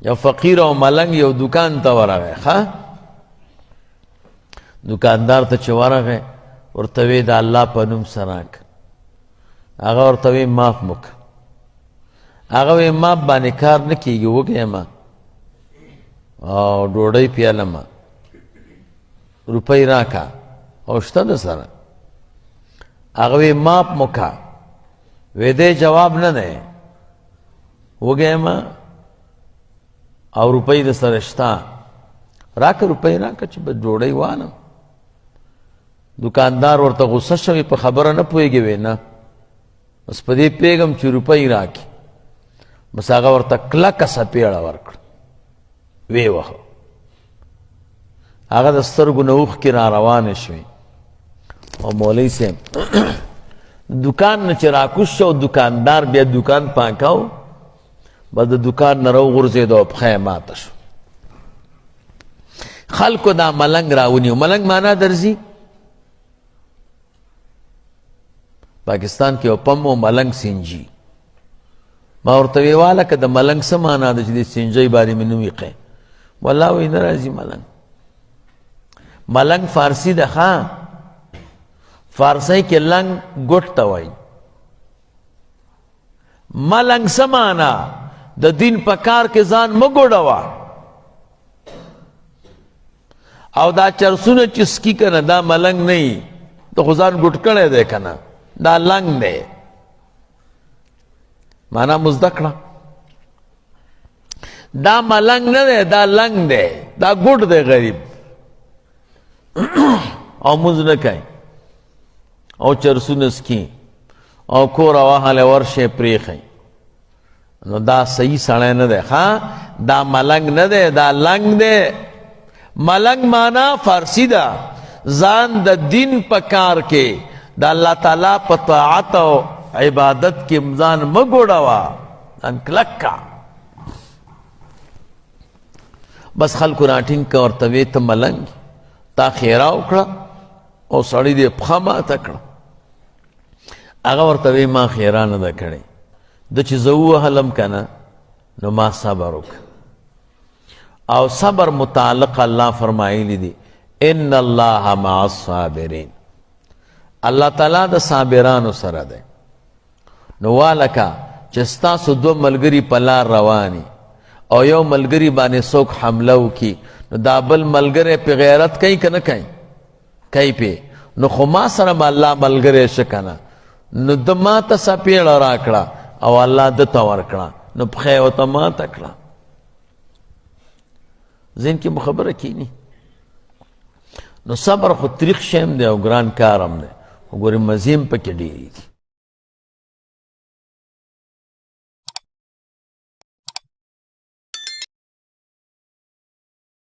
یو فقیر او ملنګ یو دکان ته ورغی ښه دکاندار ته چې ورغی ورته وی د الله په نوم څه راکړه هغه ورته وی معاف مو کړه هغه وی معاف باندې کار نه کېږي وږی او ډوډۍ پیالمه روپۍ راکا او شته د سره هغه وی معاف مو کړه وی دی جواب نه دی وږی او روپۍ د سره شته راکه روپۍ راکه چې به ډوډۍ وانم دکاندار ورته غصه شوی په خبره نه پوهېږي وی نه بس په دې پوهېږم چې روپۍ راکړي بس هغه ورته کلکه څپېړه ورکړه ویې وهه هغه د سترګو نه اوښکې را روانې شوې او مولوي صاحب دکان نه چې راکوز شو دکاندار بیا دکان پاکاو بس د دکان نه راوغورځېد او پښه یې ماته شو خلکو دا ملنګ راونیو ملنګ معنا درځي پاکستان کې یو پم و ملنګ سینجي ما ورته وی واله که د ملنګ څه معنا ده چې د سینجۍ بارې مې نه ویقی والله وی نه راځي ملنګ فارسي ده ښه فارسی کې لنګ ګوټ ته وایي ملنګ څه معنا د دین په کار کې ځان مه ګوډوه او دا چرسونه چې سکي کنه دا ملنګ نه وي ته خو ځان ګوټ کړی دی کنه دا لنګ دی معنا مو زده کړه دا ملنګ نه دی دا لنګ دی دا ګوټ دی غریب او مونځ نه کوي او چرسونه سکي او کور وهلی ورشئ پرېښئ نو دا صحیح سړی نه دی ښه دا ملنګ نه دی دا لنګ دی ملنګ معنا فارسی ده ځان د دین په کار کې د الله تعالی په طاعت او عبادت کې ځان مه ګوډوه ځان کلک کا بس خلکو راټینګ که ورته وی ته ملنګ تا خیره وکړه او سړی دې پښه ماته کړه هغه ورته وی ما خیره نه ده کړې د چې زه ووهلم که نه نو ما صبر وکړه او صبر متعلق الله فرمایلی دی ان الله مع الصابرین الله تعالی د صابرانو سره دی نو والکه چې ستاسو دو ملګري په لار رواني او یو ملګري باندې څوک حمله وکړي نو دا بل ملګری پې غیرت کوي که نه کوي کوي پې نو خو ما سره به الله ملګری شه که نه نو د ما ته څپېړه راکړه او الله ده ته ورکړه نو پښه یې ورته ماته کړه ذهن کې مو خبره کینی نو صبر خو تریخ شی هم دی او ګران کار هم دی خو ګورې مزې هم پکې ډېرې دي